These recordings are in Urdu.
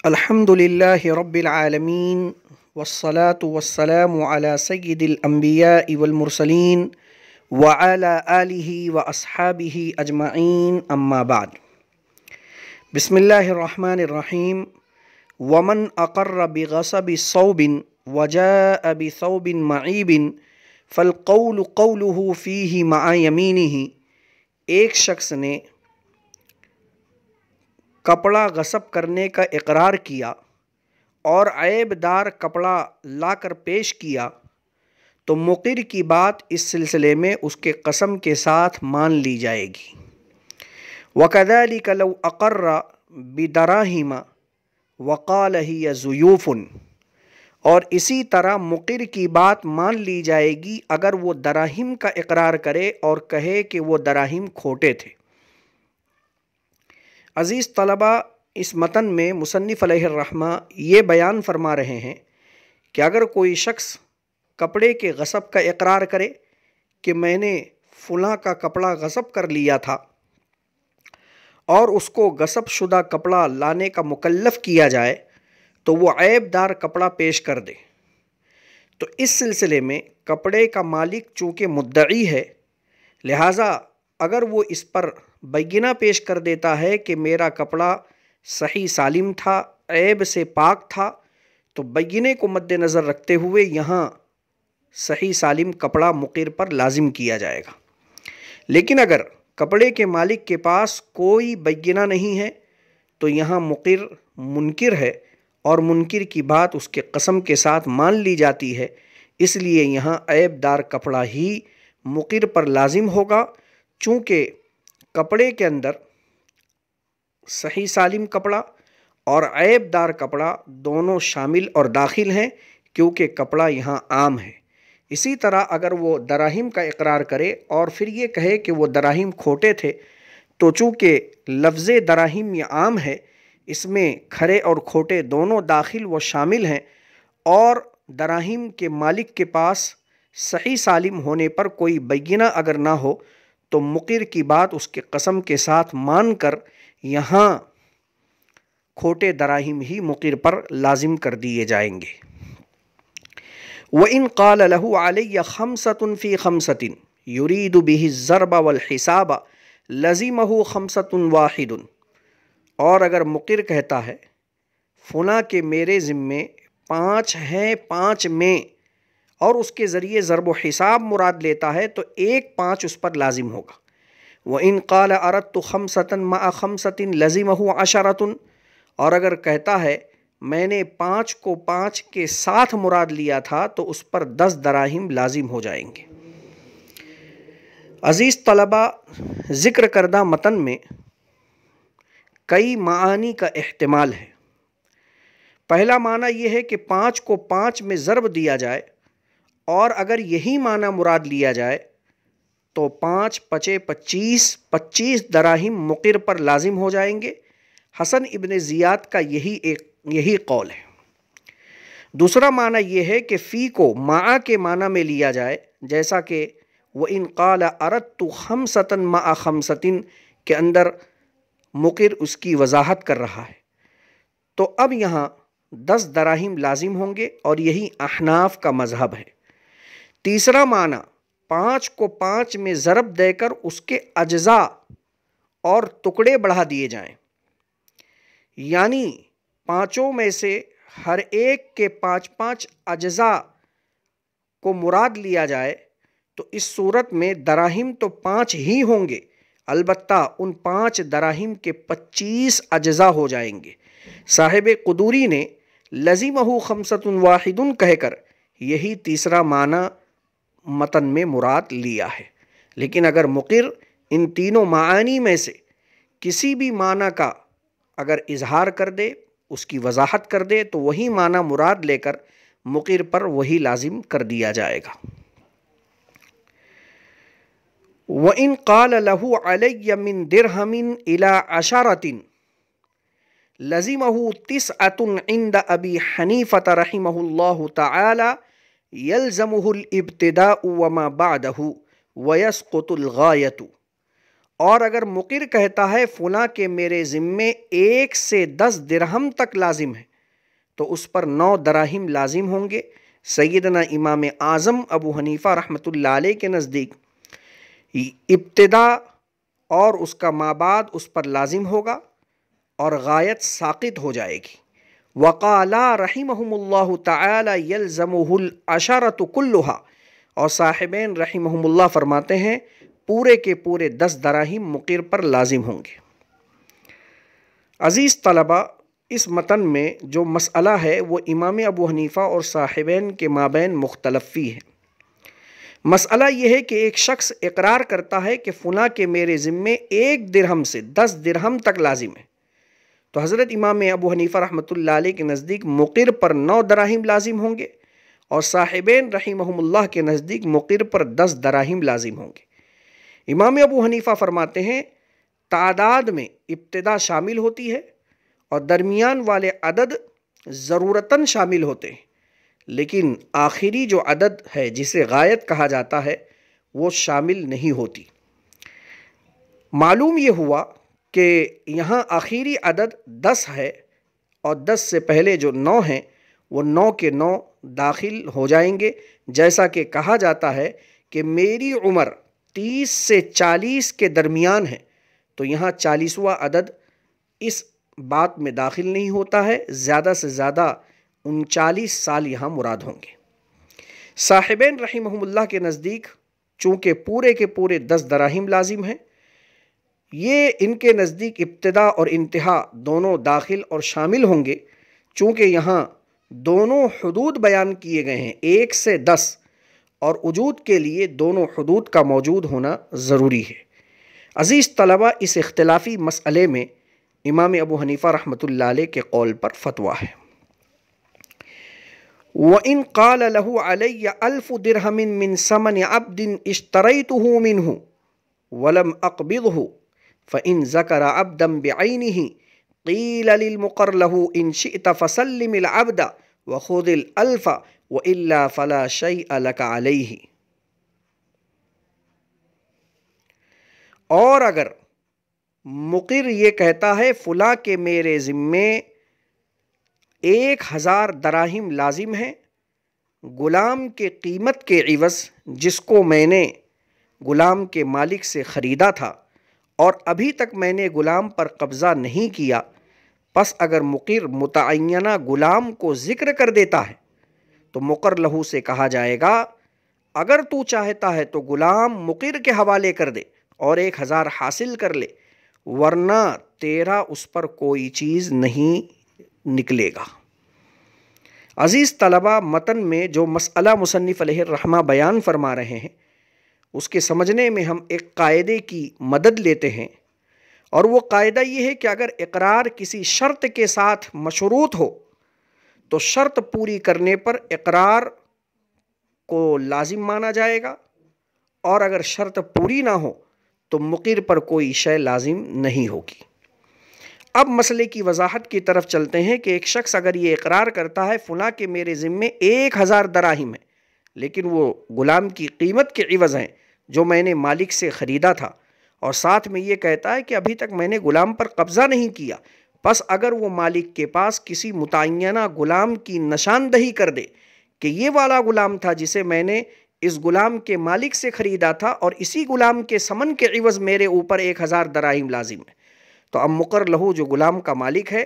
الحمدللہ رب العالمین والصلاة والسلام علی سید الانبیاء والمرسلین وعلی آلہ واصحابہ اجمعین اما بعد۔ بسم اللہ الرحمن الرحیم۔ ومن اقر بغصب صوب وجاء بثوب معیب فالقول قولہ فیہ مع یمینہ۔ ایک شخص نے کپڑا غصب کرنے کا اقرار کیا اور عیب دار کپڑا لا کر پیش کیا تو مقر کی بات اس سلسلے میں اس کے قسم کے ساتھ مان لی جائے گی۔ وَكَذَلِكَ لَوْ أَقَرَّ بِدَرَاهِمَ وَقَالَ هِيَ زُيُوفٌ۔ اور اسی طرح مقر کی بات مان لی جائے گی اگر وہ دراہم کا اقرار کرے اور کہے کہ وہ دراہم کھوٹے تھے۔ عزیز طلبہ، اس متن میں مصنف علیہ الرحمہ یہ بیان فرما رہے ہیں کہ اگر کوئی شخص کپڑے کے غصب کا اقرار کرے کہ میں نے فلاں کا کپڑا غصب کر لیا تھا اور اس کو غصب شدہ کپڑا لانے کا مکلف کیا جائے تو وہ عیب دار کپڑا پیش کر دے، تو اس سلسلے میں کپڑے کا مالک چونکہ مدعی ہے، لہٰذا اگر وہ اس پر بینہ پیش کر دیتا ہے کہ میرا کپڑا صحیح سالم تھا، عیب سے پاک تھا، تو بینے کو مد نظر رکھتے ہوئے یہاں صحیح سالم کپڑا مقر پر لازم کیا جائے گا۔ لیکن اگر کپڑے کے مالک کے پاس کوئی بینہ نہیں ہے تو یہاں مقر منکر ہے اور منکر کی بات اس کے قسم کے ساتھ مان لی جاتی ہے، اس لیے یہاں عیب دار کپڑا ہی مقر پر لازم ہوگا، چونکہ کپڑے کے اندر صحیح سالم کپڑا اور عیب دار کپڑا دونوں شامل اور داخل ہیں، کیونکہ کپڑا یہاں عام ہے۔ اسی طرح اگر وہ دراہم کا اقرار کرے اور پھر یہ کہے کہ وہ دراہم کھوٹے تھے، تو چونکہ لفظ دراہم یہ عام ہے، اس میں کھرے اور کھوٹے دونوں داخل و شامل ہیں، اور دراہم کے مالک کے پاس صحیح سالم ہونے پر کوئی بینہ اگر نہ ہو تو مقر کی بات اس کے قسم کے ساتھ مان کر یہاں کھوٹے دراہم ہی مقر پر لازم کر دیے جائیں گے۔ وَإِن قَالَ لَهُ عَلَيَّ خَمْسَةٌ فِي خَمْسَةٍ يُرِيدُ بِهِ الضَّرْبَ وَالْحِسَابَ لَزِمَهُ خَمْسَةٌ وَاحِدٌ۔ اور اگر مقر کہتا ہے فلاں کے میرے ذمے 5 ہیں، 5 میں، اور اس کے ذریعے ضرب و حساب مراد لیتا ہے تو 1 5 اس پر لازم ہوگا۔ وَإِن قَالَ أَرَدْتُ خَمْسَةً مَعَ خَمْسَةٍ لَزِمَهُ 10۔ اور اگر کہتا ہے میں نے 5 کو 5 کے ساتھ مراد لیا تھا تو اس پر 10 دراہم لازم ہو جائیں گے۔ عزیز طلبہ، ذکر کردہ متن میں کئی معانی کا احتمال ہے۔ پہلا معنی یہ ہے کہ 5 کو 5 میں ضرب دیا جائے، اور اگر یہی معنی مراد لیا جائے تو 5 5 25 25 دراہم مقر پر لازم ہو جائیں گے۔ حسن ابن زیاد کا یہی قول ہے۔ دوسرا معنی یہ ہے کہ فی کو مع کے معنی میں لیا جائے، جیسا کہ وَإِن قَالَ أَرَدْتُ خَمْسَةً مَعَ خَمْسَةٍ کے اندر مقر اس کی وضاحت کر رہا ہے، تو اب یہاں 10 دراہم لازم ہوں گے، اور یہی احناف کا مذہب ہے۔ تیسرا معنی 5 کو 5 میں ضرب دے کر اس کے اجزاء اور ٹکڑے بڑھا دیے جائیں، یعنی 5 میں سے ہر ایک کے 5 5 اجزاء کو مراد لیا جائے، تو اس صورت میں دراہم تو 5 ہی ہوں گے، البتہ ان 5 دراہم کے 25 اجزاء ہو جائیں گے۔ صاحب قدوری نے لزمہ خمسۃ واحد کہہ کر یہی تیسرا معنی متن میں مراد لیا ہے، لیکن اگر مقر ان تینوں معانی میں سے کسی بھی معنی کا اگر اظہار کر دے، اس کی وضاحت کر دے، تو وہی معنی مراد لے کر مقر پر وہی لازم کر دیا جائے گا۔ وَإِن قَالَ لَهُ عَلَيَّ مِن دِرْهَمٍ إِلَى 10، لزمہ تسعۃ عند ابی حنیفۃ رحمہ اللہ تعالی یلزمہ الابتداء وما بعدہ ویسقط الغایۃ۔ اور اگر مقر کہتا ہے فلاں کے میرے ذمے 1 سے 10 درہم تک لازم ہے تو اس پر 9 دراہم لازم ہوں گے۔ سیدنا امام اعظم ابو حنیفہ رحمۃ اللہ علیہ کے نزدیک ابتدا اور اس کا مابعد اس پر لازم ہوگا اور غایت ساقط ہو جائے گی۔ وقالا رحمہم اللہ تعالی یلزمہ العشرۃ کلھا، اور صاحبین رحمہم اللہ فرماتے ہیں پورے کے پورے 10 دراہم مقر پر لازم ہوں گے۔ عزیز طلبہ، اس متن میں جو مسئلہ ہے وہ امام ابو حنیفہ اور صاحبین کے مابین مختلف فی ہے۔ مسئلہ یہ ہے کہ ایک شخص اقرار کرتا ہے کہ فلاں کے میرے ذمے 1 درہم سے 10 درہم تک لازم ہے، تو حضرت امام ابو حنیفہ رحمۃ اللہ علیہ کے نزدیک مقر پر 9 دراہم لازم ہوں گے، اور صاحبین رحمہم اللہ کے نزدیک مقر پر 10 دراہم لازم ہوں گے۔ امام ابو حنیفہ فرماتے ہیں تعداد میں ابتدا شامل ہوتی ہے اور درمیان والے عدد ضرورتاً شامل ہوتے ہیں، لیکن آخری جو عدد ہے جسے غایت کہا جاتا ہے وہ شامل نہیں ہوتی۔ معلوم یہ ہوا کہ یہاں آخری عدد 10 ہے اور 10 سے پہلے جو 9 ہیں وہ 9 کے 9 داخل ہو جائیں گے، جیسا کہ کہا جاتا ہے کہ میری عمر 30 سے 40 کے درمیان ہے، تو یہاں 40واں عدد اس بات میں داخل نہیں ہوتا ہے، زیادہ سے زیادہ 39 سال یہاں مراد ہوں گے۔ صاحبین رحمہم اللہ کے نزدیک چونکہ پورے کے پورے 10 دراہم لازم ہیں، یہ ان کے نزدیک ابتدا اور انتہا دونوں داخل اور شامل ہوں گے، چونکہ یہاں دونوں حدود بیان کیے گئے ہیں 1 سے 10، اور وجود کے لیے دونوں حدود کا موجود ہونا ضروری ہے۔ عزیز طلبہ، اس اختلافی مسئلے میں امام ابو حنیفہ رحمۃ اللہ علیہ کے قول پر فتویٰ ہے۔ وَإِن قَالَ لَهُ عَلَيَّ 1000 دِرْهَمٍ مِّن ثَمَنِ عَبْدٍ اشْتَرَيْتُهُ مِنْهُ وَلَمْ أَقْبِضْهُ فَإِن ذَكَرَ عَبْدًا بِعَيْنِهِ قِيلَ لِلْمُقَرِّ لَهُ إِن شِئْتَ فَسَلِّمِ الْعَبْدَ وَخُذِ الْأَلْفَ وَإِلَّا فَلَا شَيْءَ لَكَ عَلَيْهِ۔ اور اگر مقر یہ کہتا ہے فلاں کے میرے ذمے 1000 دراہم لازم ہیں غلام کے قیمت کے عوض جس کو میں نے غلام کے مالک سے خریدا تھا، اور ابھی تک میں نے غلام پر قبضہ نہیں کیا، پس اگر مقر متعینہ غلام کو ذکر کر دیتا ہے تو مقر لہو سے کہا جائے گا اگر تو چاہتا ہے تو غلام مقر کے حوالے کر دے اور 1000 حاصل کر لے، ورنہ تیرا اس پر کوئی چیز نہیں نکلے گا۔ عزیز طلبہ، متن میں جو مسئلہ مصنف علیہ الرحمہ بیان فرما رہے ہیں اس کے سمجھنے میں ہم ایک قاعدے کی مدد لیتے ہیں، اور وہ قاعدہ یہ ہے کہ اگر اقرار کسی شرط کے ساتھ مشروط ہو تو شرط پوری کرنے پر اقرار کو لازم مانا جائے گا، اور اگر شرط پوری نہ ہو تو مقر پر کوئی شے لازم نہیں ہوگی۔ اب مسئلے کی وضاحت کی طرف چلتے ہیں کہ ایک شخص اگر یہ اقرار کرتا ہے فلاں کے میرے ذمے 1000 دراہم ہیں، لیکن وہ غلام کی قیمت کے عوض ہیں جو میں نے مالک سے خریدا تھا، اور ساتھ میں یہ کہتا ہے کہ ابھی تک میں نے غلام پر قبضہ نہیں کیا، پس اگر وہ مالک کے پاس کسی متعینہ غلام کی نشاندہی کر دے کہ یہ والا غلام تھا جسے میں نے اس غلام کے مالک سے خریدا تھا، اور اسی غلام کے ثمن کے عوض میرے اوپر 1000 دراہم لازم ہے، تو اب مقر لہو جو غلام کا مالک ہے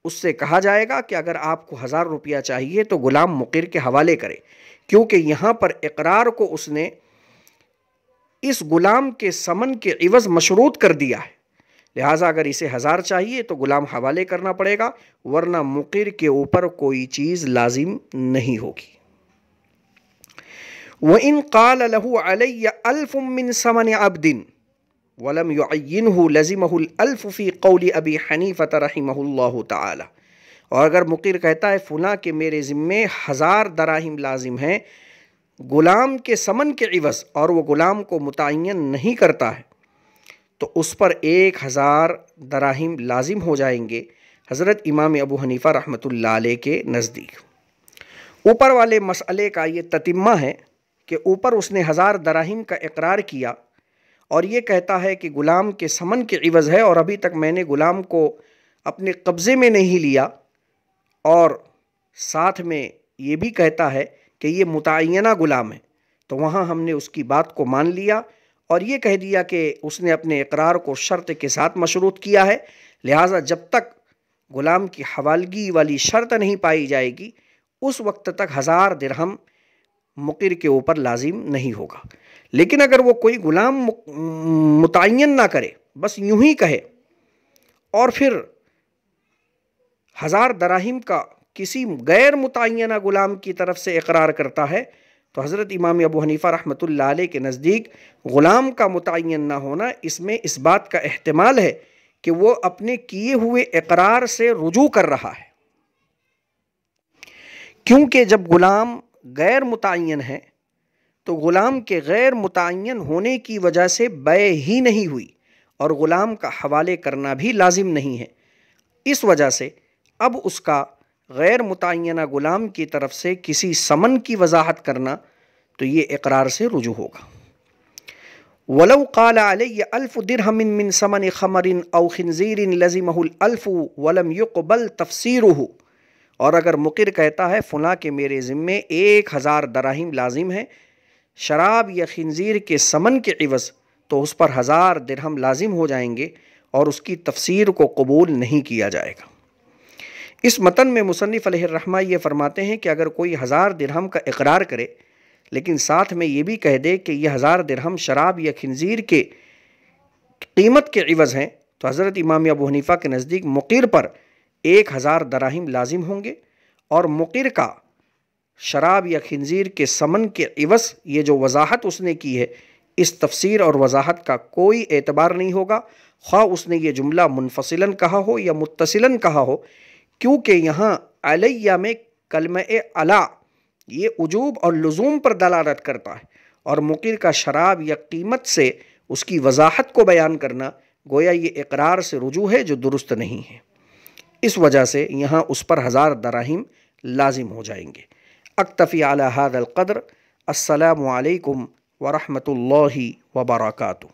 اس سے کہا جائے گا کہ اگر آپ کو 1000 روپیہ چاہیے تو غلام مقر کے حوالے کرے، کیونکہ یہاں پر اقرار کو اس نے اس غلام کے ثمن کے عوض مشروط کر دیا ہے، لہٰذا اگر اسے 1000 چاہیے تو غلام حوالے کرنا پڑے گا، ورنہ مقر کے اوپر کوئی چیز لازم نہیں ہوگی۔ وَإِن قَالَ لَهُ عَلَيَّ 1000 مِّن ثَمَنِ عَبْدٍ وَلَمْ يُعَيِّنْهُ لَزِمَهُ الْأَلْفُ فِي قَوْلِ أَبِي حَنِيفَةَ رَحِمَهُ اللَّهُ تعالی۔ اور اگر مقر کہتا ہے فلاں کے میرے ذمے 1000 دراہم لازم ہیں غلام کے ثمن کے عوض، اور وہ غلام کو متعین نہیں کرتا ہے، تو اس پر 1000 دراہم لازم ہو جائیں گے، حضرت امام ابو حنیفہ رحمۃ اللہ علیہ کے نزدیک۔ اوپر والے مسئلے کا یہ تتمہ ہے کہ اوپر اس نے 1000 دراہم کا اقرار کیا اور یہ کہتا ہے کہ غلام کے ثمن کے عوض ہے، اور ابھی تک میں نے غلام کو اپنے قبضے میں نہیں لیا، اور ساتھ میں یہ بھی کہتا ہے کہ یہ متعینہ غلام ہے۔ تو وہاں ہم نے اس کی بات کو مان لیا اور یہ کہہ دیا کہ اس نے اپنے اقرار کو شرط کے ساتھ مشروط کیا ہے، لہٰذا جب تک غلام کی حوالگی والی شرط نہیں پائی جائے گی اس وقت تک 1000 درہم مقر کے اوپر لازم نہیں ہوگا۔ لیکن اگر وہ کوئی غلام متعین نہ کرے، بس یوں ہی کہے اور پھر 1000 دراہم کا کسی غیر متعینہ غلام کی طرف سے اقرار کرتا ہے تو حضرت امام ابو حنیفہ رحمۃ اللہ علیہ کے نزدیک غلام کا متعین نہ ہونا اس میں اس بات کا احتمال ہے کہ وہ اپنے کیے ہوئے اقرار سے رجوع کر رہا ہے، کیونکہ جب غلام غیر متعین ہے تو غلام کے غیر متعین ہونے کی وجہ سے بیع ہی نہیں ہوئی اور غلام کا حوالے کرنا بھی لازم نہیں ہے۔ اس وجہ سے اب اس کا غیر متعینہ غلام کی طرف سے کسی ثمن کی وضاحت کرنا تو یہ اقرار سے رجوع ہوگا۔ وَلَوْ قَالَ عَلَيَّ 1000 دِرْهَمٍ مِّن ثَمَنِ خَمَرٍ أَوْ خِنْزِيرٍ لَزِمَهُ الْأَلْفُ وَلَمْ يُقْبَلْ تَفْسِيرُهُ، اور اگر مقر کہتا ہے فلاں کے میرے ذمے 1000 دراہم لازم ہے شراب یا خنزیر کے ثمن کے عوض، تو اس پر 1000 درہم لازم ہو جائیں گے اور اس کی تفسیر کو قبول نہیں کیا جائے گا۔ اس متن میں مصنف علیہ الرحمہ یہ فرماتے ہیں کہ اگر کوئی 1000 درہم کا اقرار کرے لیکن ساتھ میں یہ بھی کہہ دے کہ یہ 1000 درہم شراب یا خنزیر کے قیمت کے عوض ہیں، تو حضرت امام ابو حنیفہ کے نزدیک مقر پر 1000 دراہم لازم ہوں گے، اور مقر کا شراب یا خنزیر کے ثمن کے عوض یہ جو وضاحت اس نے کی ہے اس تفسیر اور وضاحت کا کوئی اعتبار نہیں ہوگا، خواہ اس نے یہ جملہ منفصلاً کہا ہو یا متصلاً کہا ہو، کیونکہ یہاں علیہ میں کلمہ علا یہ وجوب اور لزوم پر دلالت کرتا ہے، اور مقر کا شراب یا قیمت سے اس کی وضاحت کو بیان کرنا گویا یہ اقرار سے رجوع ہے جو درست نہیں ہے۔ اس وجہ سے یہاں اس پر 1000 دراہم لازم ہو جائیں گے۔ اکتفی علی ھذا القدر۔ السلام علیکم ورحمۃ اللہ وبرکاتہ۔